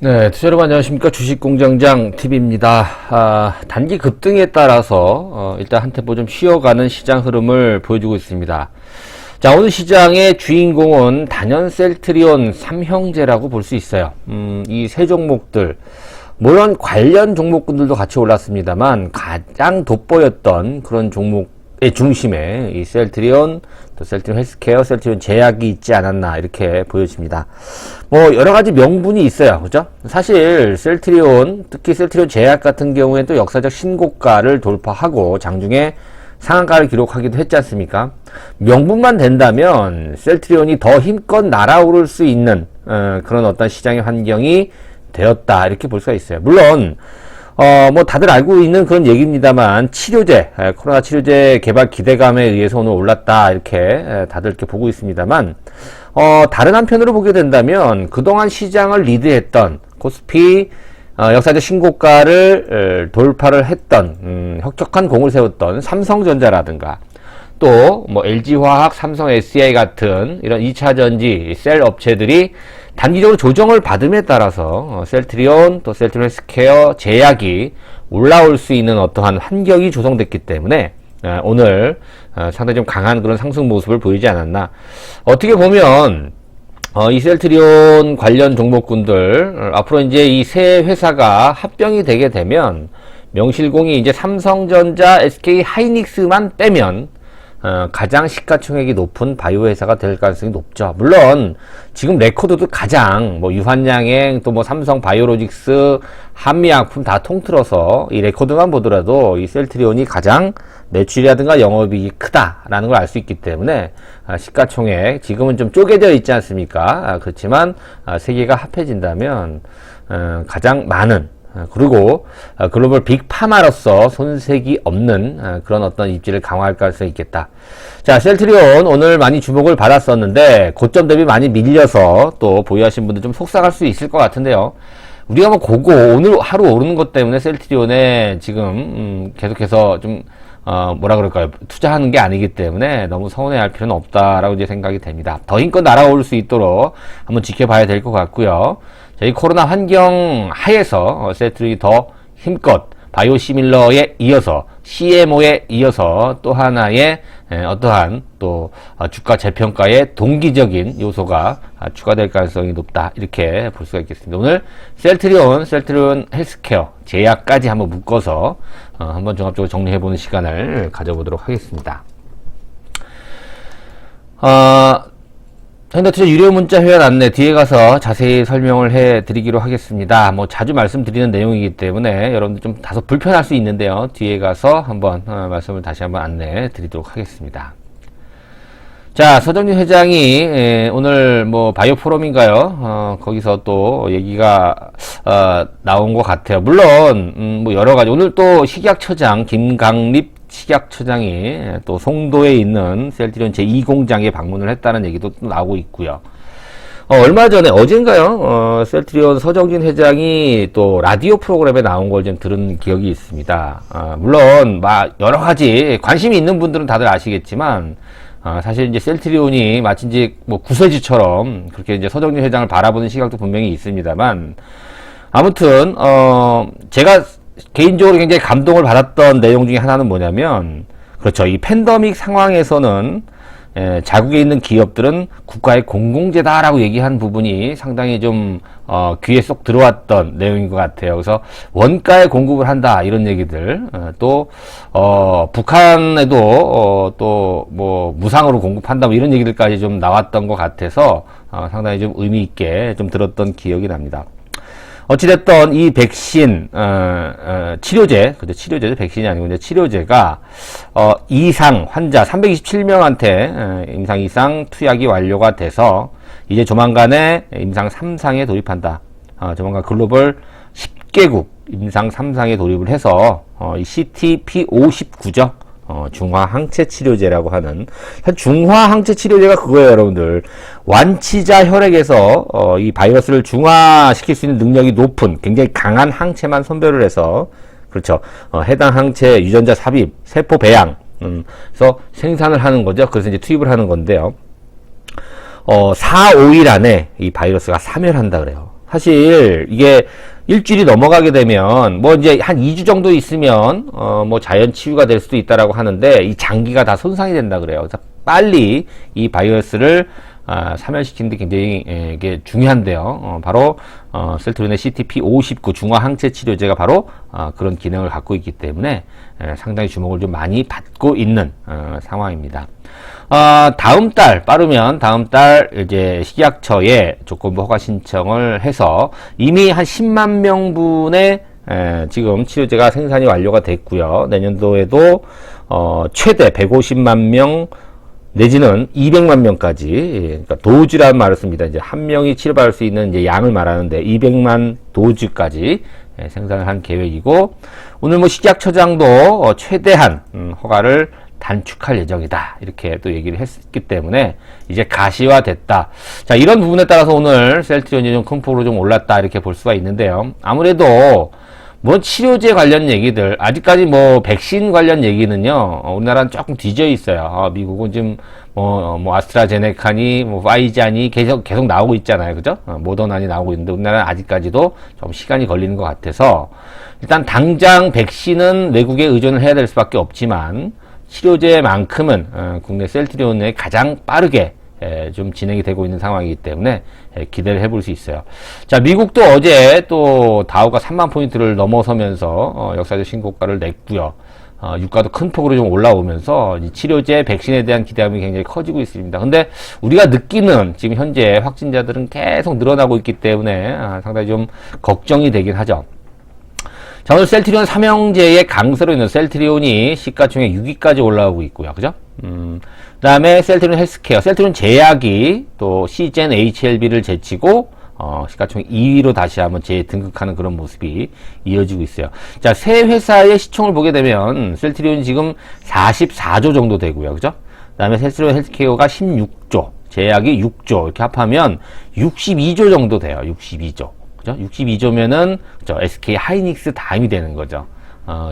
네, 투자 여러분 안녕하십니까. 주식공장장 TV입니다. 단기 급등에 따라서 일단 한 템포 좀 쉬어가는 시장 흐름을 보여주고 있습니다. 자, 오늘 시장의 주인공은 단연 셀트리온 삼형제라고 볼 수 있어요. 이 세 종목들, 물론 관련 종목군들도 같이 올랐습니다만 가장 돋보였던 그런 종목의 중심에 이 셀트리온, 또 셀트리온 헬스케어, 셀트리온 제약이 있지 않았나 이렇게 보여집니다. 뭐 여러 가지 명분이 있어요, 그죠? 사실 셀트리온, 특히 셀트리온 제약 같은 경우에는 또 역사적 신고가를 돌파하고 장중에 상한가를 기록하기도 했지 않습니까? 명분만 된다면 셀트리온이 더 힘껏 날아오를 수 있는 그런 어떤 시장의 환경이 되었다 이렇게 볼 수가 있어요. 물론 뭐 다들 알고 있는 그런 얘기입니다만 치료제, 코로나 치료제 개발 기대감에 의해서 오늘 올랐다 이렇게 다들 이렇게 보고 있습니다만 다른 한편으로 보게 된다면 그동안 시장을 리드했던 코스피 역사적 신고가를 돌파를 했던 혁혁한 공을 세웠던 삼성전자라든가 또 뭐 LG화학, 삼성 SDI 같은 이런 2차전지 셀 업체들이 단기적으로 조정을 받음에 따라서 셀트리온 또 셀트리온 헬스케어 제약이 올라올 수 있는 어떠한 환경이 조성됐기 때문에 오늘 상당히 좀 강한 그런 상승 모습을 보이지 않았나. 어떻게 보면 이 셀트리온 관련 종목군들 앞으로 이제 이 세 회사가 합병이 되게 되면 명실공히 이제 삼성전자, SK 하이닉스만 빼면 가장 시가총액이 높은 바이오 회사가 될 가능성이 높죠. 물론 지금 레코드도 가장 뭐 유한양행 또 뭐 삼성 바이오로직스, 한미약품 다 통틀어서 이 레코드만 보더라도 이 셀트리온이 가장 매출이라든가 영업이익이 크다라는 걸 알 수 있기 때문에 시가총액 지금은 좀 쪼개져 있지 않습니까? 그렇지만 세 개가 합해진다면 가장 많은 그리고 글로벌 빅파마로서 손색이 없는 그런 어떤 입지를 강화할 가능성이 있겠다. 자, 셀트리온 오늘 많이 주목을 받았었는데 고점 대비 많이 밀려서 또 보유하신 분들 좀 속상할 수 있을 것 같은데요. 우리가 뭐 그거 오늘 하루 오르는 것 때문에 셀트리온에 지금 계속해서 좀 뭐라 그럴까요? 투자하는 게 아니기 때문에 너무 서운해할 필요는 없다라고 이제 생각이 됩니다. 더 힘껏 날아올 수 있도록 한번 지켜봐야 될 것 같고요. 이 코로나 환경 하에서 셀트리온이 더 힘껏 바이오시밀러에 이어서 CMO에 이어서 또 하나의 어떠한 또 주가 재평가의 동기적인 요소가 추가될 가능성이 높다 이렇게 볼 수가 있겠습니다. 오늘 셀트리온 헬스케어 제약까지 한번 묶어서 한번 종합적으로 정리해보는 시간을 가져보도록 하겠습니다. 현대투자 유료 문자 회원 안내 뒤에 가서 자세히 설명을 해 드리기로 하겠습니다. 뭐 자주 말씀드리는 내용이기 때문에 여러분들 좀 다소 불편할 수 있는데요. 뒤에 가서 한번 말씀을 다시 한번 안내 드리도록 하겠습니다. 자, 서정진 회장이 오늘 뭐 바이오 포럼인가요? 거기서 또 얘기가 나온 것 같아요. 물론 뭐 여러 가지 오늘 또 식약처장 김강립 식약처장이 또 송도에 있는 셀트리온 제2공장에 방문을 했다는 얘기도 또 나오고 있고요. 얼마 전에 어젠가요? 셀트리온 서정진 회장이 또 라디오 프로그램에 나온 걸 좀 들은 기억이 있습니다. 물론 여러 가지 관심이 있는 분들은 다들 아시겠지만 사실 이제 셀트리온이 마치 이제 뭐 구세주처럼 그렇게 이제 서정진 회장을 바라보는 시각도 분명히 있습니다만 아무튼 제가 개인적으로 굉장히 감동을 받았던 내용 중에 하나는 뭐냐면 그렇죠. 이 팬데믹 상황에서는 자국에 있는 기업들은 국가의 공공재다라고 얘기한 부분이 상당히 좀 귀에 쏙 들어왔던 내용인 것 같아요. 그래서 원가에 공급을 한다 이런 얘기들 또 북한에도 또 뭐 무상으로 공급한다 뭐 이런 얘기들까지 좀 나왔던 것 같아서 상당히 좀 의미 있게 좀 들었던 기억이 납니다. 어찌됐든 이 백신 치료제, 그죠? 치료제죠. 백신이 아니고 이제 치료제가 이상 환자 327명한테 임상 2상 투약이 완료가 돼서 이제 조만간에 임상 3상에 돌입한다. 조만간 글로벌 10개국 임상 3상에 돌입을 해서 이 CTP59죠. 중화항체 치료제라고 하는 중화항체 치료제가 그거예요, 여러분들. 완치자 혈액에서 이 바이러스를 중화시킬 수 있는 능력이 높은 굉장히 강한 항체만 선별을 해서 그렇죠. 해당 항체 유전자 삽입, 세포 배양, 그래서 생산을 하는 거죠. 그래서 이제 투입을 하는 건데요. 4, 5일 안에 이 바이러스가 사멸한다 그래요. 사실 이게 일주일이 넘어가게 되면 뭐 이제 한 2주 정도 있으면 뭐 자연 치유가 될 수도 있다라고 하는데 이 장기가 다 손상이 된다 그래요. 그래서 빨리 이 바이러스를 사멸시키는 데 굉장히 이게 중요한데요. 바로 셀트리온의 CTP-59 중화 항체 치료제가 바로 그런 기능을 갖고 있기 때문에 상당히 주목을 좀 많이 받고 있는 상황입니다. 다음 달 빠르면 다음 달 이제 식약처에 조건부 허가 신청을 해서 이미 한 10만 명분의 지금 치료제가 생산이 완료가 됐고요. 내년도에도 최대 150만 명 내지는 200만 명까지, 그러니까 도주라는 말을 씁니다. 이제 한 명이 치료받을 수 있는 이제 양을 말하는데 200만 도주까지 생산을 한 계획이고, 오늘 뭐 식약처장도 최대한 허가를 단축할 예정이다, 이렇게 또 얘기를 했기 때문에 이제 가시화됐다. 자, 이런 부분에 따라서 오늘 셀트리온이 좀 큰 폭으로 좀 올랐다, 이렇게 볼 수가 있는데요. 아무래도 뭐 치료제 관련 얘기들, 아직까지 뭐 백신 관련 얘기는요, 우리나라는 조금 뒤져 있어요. 미국은 지금 뭐 아스트라제네카니 뭐 파이자니 계속 나오고 있잖아요, 그죠? 모더나니 나오고 있는데 우리나라는 아직까지도 좀 시간이 걸리는 것 같아서 일단 당장 백신은 외국에 의존을 해야 될 수밖에 없지만 치료제만큼은 국내 셀트리온에 가장 빠르게 좀 진행이 되고 있는 상황이기 때문에 기대를 해볼 수 있어요. 자, 미국도 어제 또 다우가 3만 포인트를 넘어서면서 역사적 신고가를 냈고요. 유가도 큰 폭으로 좀 올라오면서 이 치료제, 백신에 대한 기대감이 굉장히 커지고 있습니다. 근데 우리가 느끼는 지금 현재 확진자들은 계속 늘어나고 있기 때문에 상당히 좀 걱정이 되긴 하죠. 자, 오늘 셀트리온 삼형제의 강세로 있는 셀트리온이 시가총액 6위까지 올라오고 있고요. 그죠? 그 다음에 셀트리온 헬스케어, 셀트리온 제약이 또 시젠 HLB를 제치고 시가총액 2위로 다시 한번 재등극하는 그런 모습이 이어지고 있어요. 자, 세 회사의 시총을 보게 되면 셀트리온이 지금 44조 정도 되고요. 그죠? 그 다음에 셀트리온 헬스케어가 16조, 제약이 6조, 이렇게 합하면 62조 정도 돼요. 62조. 그죠? 62조면은, 그죠? SK 하이닉스 다음이 되는 거죠.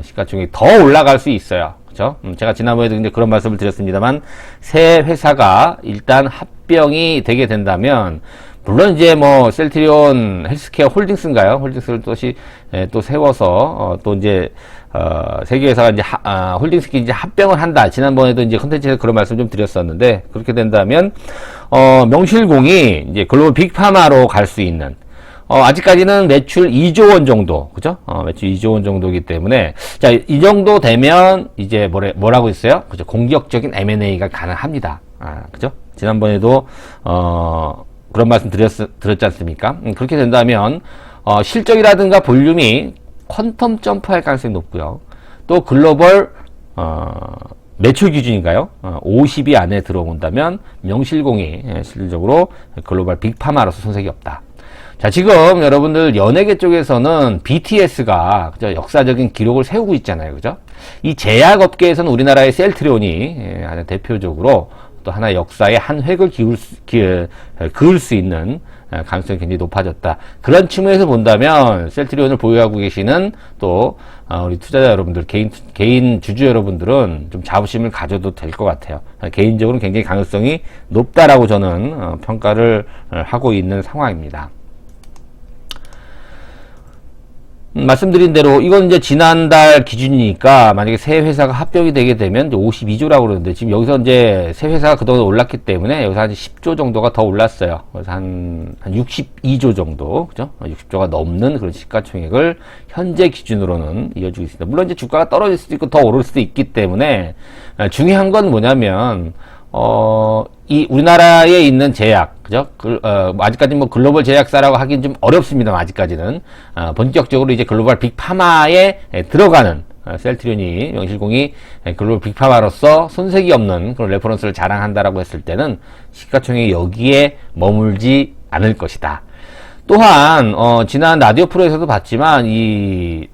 시가총액이 더 올라갈 수 있어요. 그죠? 제가 지난번에도 이제 그런 말씀을 드렸습니다만, 새 회사가 일단 합병이 되게 된다면, 물론 이제 뭐, 셀트리온 헬스케어 홀딩스인가요? 홀딩스를 또 세워서, 또 이제, 세계회사가 이제, 홀딩스끼리 이제 합병을 한다. 지난번에도 이제 컨텐츠에서 그런 말씀 좀 드렸었는데, 그렇게 된다면, 명실공히 이제 글로벌 빅파마로 갈 수 있는, 아직까지는 매출 2조 원 정도, 그죠? 매출 2조 원 정도이기 때문에, 자, 이 정도 되면, 이제 뭐라고 했어요? 그죠? 공격적인 M&A가 가능합니다. 그죠? 지난번에도, 그런 말씀 드렸지 않습니까? 그렇게 된다면, 실적이라든가 볼륨이 퀀텀 점프할 가능성이 높고요. 또 글로벌, 매출 기준인가요? 50위 안에 들어온다면, 명실공히, 실질적으로 글로벌 빅파마로서 손색이 없다. 자, 지금 여러분들 연예계 쪽에서는 BTS가 그죠? 역사적인 기록을 세우고 있잖아요. 그죠? 이 제약업계에서는 우리나라의 셀트리온이 아주 대표적으로 또 하나의 역사의 한 획을 그을 수 있는 가능성이 굉장히 높아졌다. 그런 측면에서 본다면 셀트리온을 보유하고 계시는 또 우리 투자자 여러분들, 개인 주주 여러분들은 좀 자부심을 가져도 될 것 같아요. 개인적으로는 굉장히 가능성이 높다라고 저는 평가를 하고 있는 상황입니다. 말씀드린 대로 이건 이제 지난달 기준이니까 만약에 새 회사가 합병이 되게 되면 이제 52조라고 그러는데 지금 여기서 이제 새 회사가 그동안 올랐기 때문에 여기서 한 10조 정도가 더 올랐어요. 그래서 한 62조 정도, 그죠? 60조가 넘는 그런 시가총액을 현재 기준으로는 이어지고 있습니다. 물론 이제 주가가 떨어질 수도 있고 더 오를 수도 있기 때문에 중요한 건 뭐냐면 이 우리나라에 있는 제약, 그죠? 아직까지 뭐 글로벌 제약사라고 하긴 좀 어렵습니다만 아직까지는 본격적으로 이제 글로벌 빅파마에 들어가는 셀트리온이 명실공히 글로벌 빅파마로서 손색이 없는 그런 레퍼런스를 자랑한다라고 했을 때는 시가총액이 여기에 머물지 않을 것이다. 또한 지난 라디오 프로에서도 봤지만 이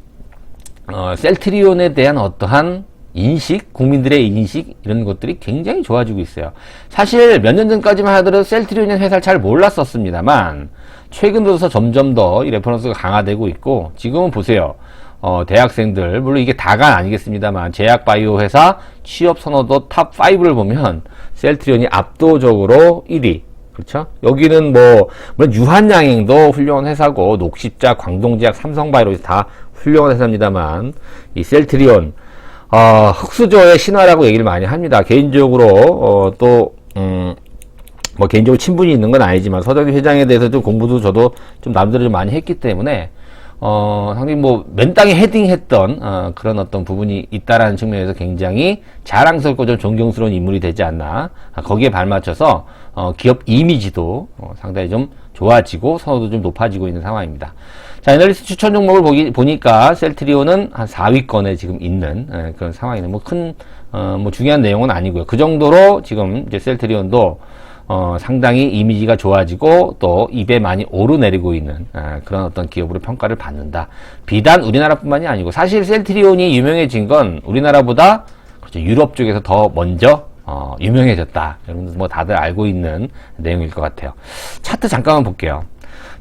셀트리온에 대한 어떠한 인식, 국민들의 인식 이런 것들이 굉장히 좋아지고 있어요. 사실 몇 년 전까지만 하더라도 셀트리온이라는 회사를 잘 몰랐었습니다만 최근 들어서 점점 더 이 레퍼런스가 강화되고 있고 지금은 보세요. 대학생들 물론 이게 다가 아니겠습니다만 제약 바이오 회사 취업 선호도 탑 5를 보면 셀트리온이 압도적으로 1위 그렇죠? 여기는 뭐, 물론 유한양행도 훌륭한 회사고, 녹십자, 광동제약, 삼성바이오로직 다 훌륭한 회사입니다만, 이 셀트리온, 흑수저의 신화라고 얘기를 많이 합니다. 개인적으로, 뭐 개인적으로 친분이 있는 건 아니지만, 서정희 회장에 대해서 좀 공부도 저도 좀 남들을 좀 많이 했기 때문에, 상당히 뭐, 맨땅에 헤딩했던, 그런 어떤 부분이 있다라는 측면에서 굉장히 자랑스럽고 좀 존경스러운 인물이 되지 않나. 거기에 발맞춰서, 기업 이미지도 상당히 좀 좋아지고, 선호도 좀 높아지고 있는 상황입니다. 자, 애널리스트 추천 종목을 보니까, 셀트리온은 한 4위권에 지금 있는, 그런 상황이네. 뭐 뭐 중요한 내용은 아니고요. 그 정도로 지금 이제 셀트리온도, 상당히 이미지가 좋아지고 또 입에 많이 오르내리고 있는 그런 어떤 기업으로 평가를 받는다. 비단 우리나라뿐만이 아니고 사실 셀트리온이 유명해진 건 우리나라보다 그렇죠, 유럽 쪽에서 더 먼저 유명해졌다. 여러분들 뭐 다들 알고 있는 내용일 것 같아요. 차트 잠깐만 볼게요.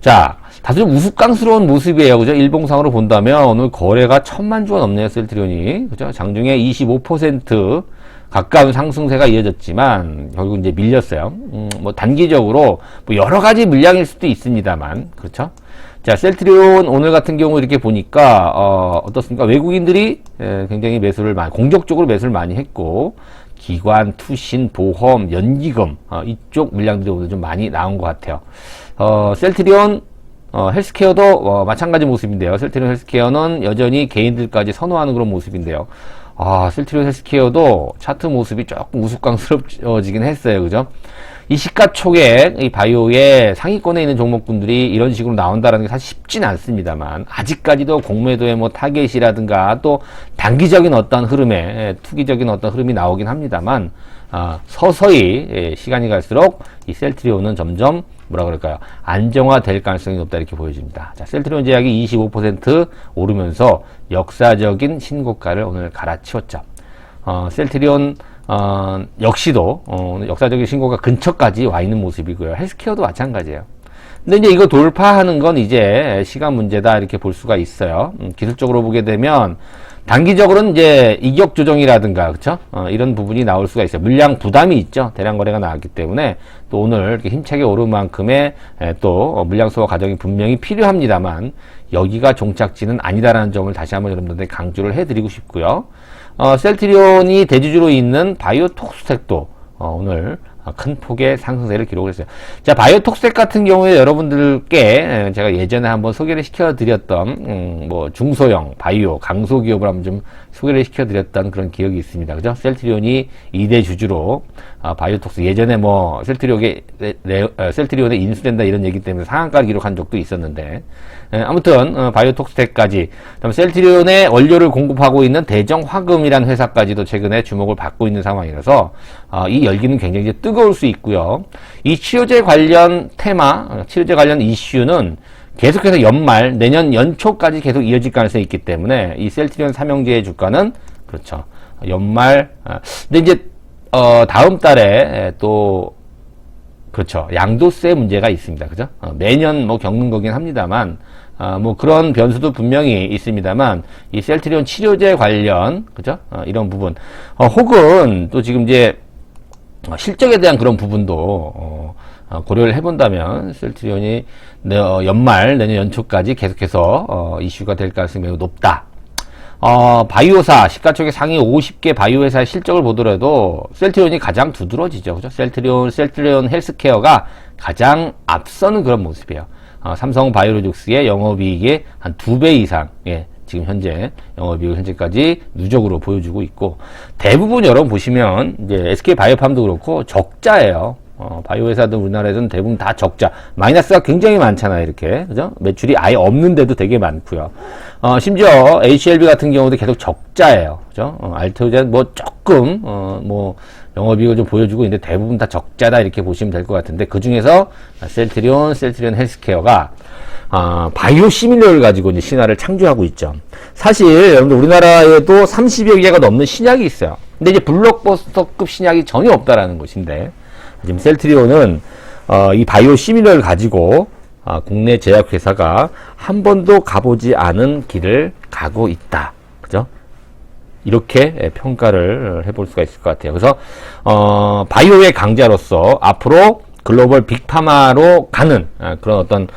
자, 다소 좀 우스꽝스러운 모습이에요. 그죠? 일봉상으로 본다면 오늘 거래가 1000만 주가 넘네요. 셀트리온이. 그죠? 장중에 25% 가까운 상승세가 이어졌지만 결국 이제 밀렸어요. 뭐 단기적으로 뭐 여러 가지 물량일 수도 있습니다만 그렇죠? 자, 셀트리온 오늘 같은 경우 이렇게 보니까 어떻습니까? 외국인들이 굉장히 공격적으로 매수를 많이 했고 기관, 투신, 보험, 연기금 이쪽 물량들이 오늘 좀 많이 나온 것 같아요. 셀트리온 헬스케어도 마찬가지 모습인데요. 셀트리온 헬스케어는 여전히 개인들까지 선호하는 그런 모습인데요. 셀트리온 헬스케어도 차트 모습이 조금 우스꽝스러워지긴 했어요. 그죠? 이 시가총액, 이 바이오의 상위권에 있는 종목군들이 이런 식으로 나온다는 게 사실 쉽진 않습니다만, 아직까지도 공매도의 뭐 타겟이라든가 또 단기적인 어떤 흐름에, 투기적인 어떤 흐름이 나오긴 합니다만, 서서히 시간이 갈수록 이 셀트리온은 점점 뭐라 그럴까요? 안정화될 가능성이 높다 이렇게 보여집니다. 자, 셀트리온 제약이 25% 오르면서 역사적인 신고가를 오늘 갈아치웠죠. 셀트리온 역시도 역사적인 신고가 근처까지 와 있는 모습이고요. 헬스케어도 마찬가지예요. 근데 이제 이거 돌파하는 건 이제 시간 문제다 이렇게 볼 수가 있어요. 기술적으로 보게 되면 단기적으로는 이제 이격 조정이라든가 그렇죠? 이런 부분이 나올 수가 있어요. 물량 부담이 있죠. 대량 거래가 나왔기 때문에 또 오늘 이렇게 힘차게 오른 만큼의 또 물량 소화 과정이 분명히 필요합니다만 여기가 종착지는 아니다라는 점을 다시 한번 여러분들한테 강조를 해드리고 싶고요. 셀트리온이 대주주로 있는 바이오톡스텍도 오늘 큰 폭의 상승세를 기록을 했어요. 자, 바이오톡스텍 같은 경우에 여러분들께 제가 예전에 한번 소개를 시켜드렸던 뭐 중소형 바이오 강소기업을 한번 좀 소개를 시켜드렸던 그런 기억이 있습니다. 그죠? 셀트리온이 2대 주주로 바이오톡스 예전에 뭐 셀트리온에 인수된다 이런 얘기 때문에 상한가를 기록한 적도 있었는데 아무튼 바이오톡스텍까지 그다음에 셀트리온의 원료를 공급하고 있는 대정화금이라는 회사까지도 최근에 주목을 받고 있는 상황이라서 이 열기는 굉장히 뜨거울 수 있고요. 이 치료제 관련 치료제 관련 이슈는 계속해서 연말, 내년 연초까지 계속 이어질 가능성이 있기 때문에 이 셀트리온 삼형제의 주가는 그렇죠. 연말, 근데 이제 다음 달에 또 그렇죠. 양도세 문제가 있습니다. 그죠? 매년 뭐 겪는 거긴 합니다만 뭐 그런 변수도 분명히 있습니다만 이 셀트리온 치료제 관련 그죠? 이런 부분 혹은 또 지금 이제 실적에 대한 그런 부분도 고려를 해본다면 셀트리온이 연말 내년 연초까지 계속해서 이슈가 될 가능성이 매우 높다. 바이오사 시가총액 상위 50개 바이오 회사의 실적을 보더라도 셀트리온이 가장 두드러지죠. 그죠? 셀트리온 헬스케어가 가장 앞서는 그런 모습이에요. 삼성 바이오로직스의 영업이익의 한 2배 이상, 지금 현재 영업이익을 현재까지 누적으로 보여주고 있고, 대부분 여러분 보시면 이제 SK 바이오팜도 그렇고 적자예요. 바이오 회사들 우리나라에서는 대부분 다 적자. 마이너스가 굉장히 많잖아요, 이렇게. 그죠? 매출이 아예 없는데도 되게 많고요. 심지어 HLB 같은 경우도 계속 적자예요. 그죠? 알테오제는 뭐 조금, 뭐, 영업이익을 좀 보여주고 있는데 대부분 다 적자다 이렇게 보시면 될 것 같은데 그 중에서 셀트리온 헬스케어가 바이오 시밀러를 가지고 이제 신화를 창조하고 있죠. 사실 여러분들 우리나라에도 30여 개가 넘는 신약이 있어요. 근데 이제 블록버스터급 신약이 전혀 없다라는 것인데 지금 셀트리온은 이 바이오 시밀러를 가지고 국내 제약회사가 한 번도 가보지 않은 길을 가고 있다. 그죠? 이렇게 평가를 해볼 수가 있을 것 같아요. 그래서 바이오의 강자로서 앞으로 글로벌 빅파마로 가는 그런 어떤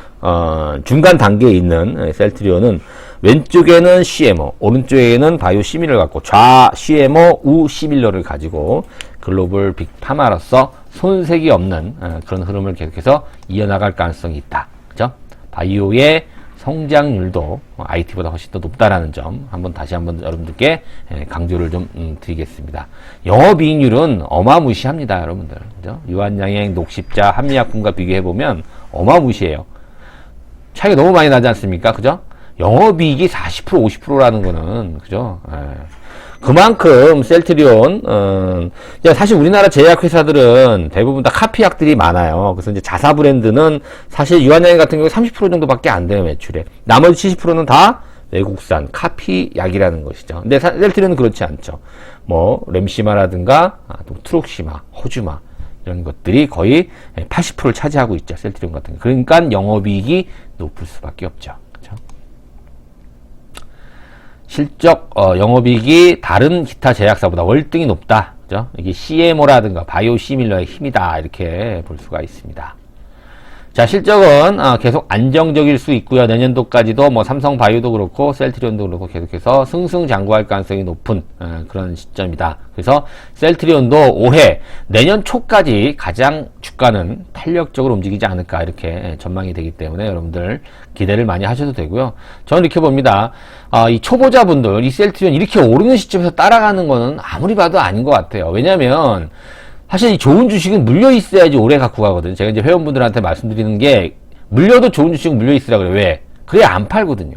중간 단계에 있는 셀트리온은 왼쪽에는 CMO, 오른쪽에는 바이오 시밀러를 갖고 좌 CMO, 우 시밀러를 가지고 글로벌 빅파마로서 손색이 없는 그런 흐름을 계속해서 이어나갈 가능성이 있다. 그죠? 바이오의 성장률도 IT보다 훨씬 더 높다라는 점 다시 한번 여러분들께 강조를 좀 드리겠습니다. 영업이익률은 어마무시합니다, 여러분들. 그죠? 유한양행, 녹십자, 한미약품과 비교해보면 어마무시해요. 차이가 너무 많이 나지 않습니까? 그죠? 영업이익이 40%, 50%라는 거는, 그죠? 그만큼 셀트리온, 사실 우리나라 제약회사들은 대부분 다 카피약들이 많아요. 그래서 이제 자사 브랜드는 사실 유한양행 같은 경우에 30% 정도밖에 안 돼요, 매출에. 나머지 70%는 다 외국산 카피약이라는 것이죠. 근데 셀트리온은 그렇지 않죠. 뭐, 렘시마라든가, 또 트록시마, 호주마, 이런 것들이 거의 80%를 차지하고 있죠, 셀트리온 같은 경우. 그러니까 영업이익이 높을 수밖에 없죠. 실적 영업이익이 다른 기타 제약사보다 월등히 높다. 그죠? 이게 CMO라든가 바이오 시밀러의 힘이다. 이렇게 볼 수가 있습니다. 자, 실적은 계속 안정적일 수 있고요. 내년도까지도 뭐 삼성바이오도 그렇고 셀트리온도 그렇고 계속해서 승승장구할 가능성이 높은 그런 시점이다. 그래서 셀트리온도 올해 내년 초까지 가장 주가는 탄력적으로 움직이지 않을까 이렇게 전망이 되기 때문에 여러분들 기대를 많이 하셔도 되고요. 저는 이렇게 봅니다. 이 초보자분들 이 셀트리온 이렇게 오르는 시점에서 따라가는 거는 아무리 봐도 아닌 것 같아요. 왜냐하면 사실 이 좋은 주식은 물려 있어야지 오래 갖고 가거든요. 제가 이제 회원분들한테 말씀드리는 게 물려도 좋은 주식은 물려 있으라 그래요. 왜? 그래야 안 팔거든요.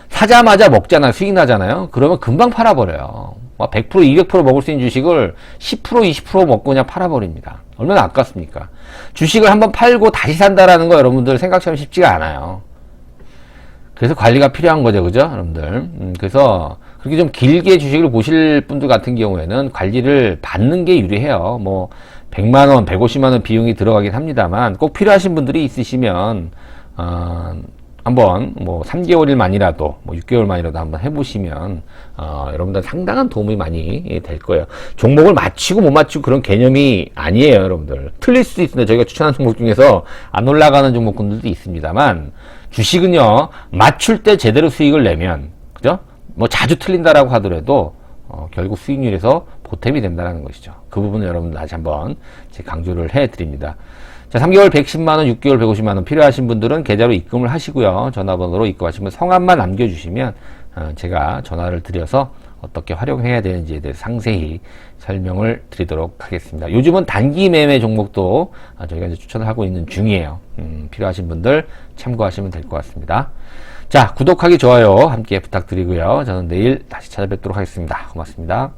사자마자 먹잖아요. 수익 나잖아요. 그러면 금방 팔아버려요. 100%, 200% 먹을 수 있는 주식을 10%, 20% 먹고 그냥 팔아버립니다. 얼마나 아깝습니까? 주식을 한번 팔고 다시 산다라는 거 여러분들 생각처럼 쉽지가 않아요. 그래서 관리가 필요한 거죠. 그죠? 여러분들. 그래서 그렇게 좀 길게 주식을 보실 분들 같은 경우에는 관리를 받는 게 유리해요. 뭐 100만원, 150만원 비용이 들어가긴 합니다만 꼭 필요하신 분들이 있으시면 한번 뭐 3개월만이라도 뭐 6개월만이라도 한번 해보시면 여러분들 상당한 도움이 많이 될 거예요. 종목을 맞추고 못 맞추고 그런 개념이 아니에요. 여러분들 틀릴 수도 있습니다. 저희가 추천한 종목 중에서 안 올라가는 종목군들도 있습니다만 주식은요 맞출 때 제대로 수익을 내면 그죠? 뭐 자주 틀린다라고 하더라도 결국 수익률에서 보탬이 된다는 것이죠. 그 부분을 여러분들 다시 한번 강조를 해드립니다. 자, 3개월 110만원, 6개월 150만원 필요하신 분들은 계좌로 입금을 하시고요. 전화번호로 입금하시면 성함만 남겨주시면 제가 전화를 드려서 어떻게 활용해야 되는지에 대해서 상세히 설명을 드리도록 하겠습니다. 요즘은 단기 매매 종목도 저희가 이제 추천을 하고 있는 중이에요. 필요하신 분들 참고하시면 될 것 같습니다. 자, 구독하기, 좋아요 함께 부탁드리고요. 저는 내일 다시 찾아뵙도록 하겠습니다. 고맙습니다.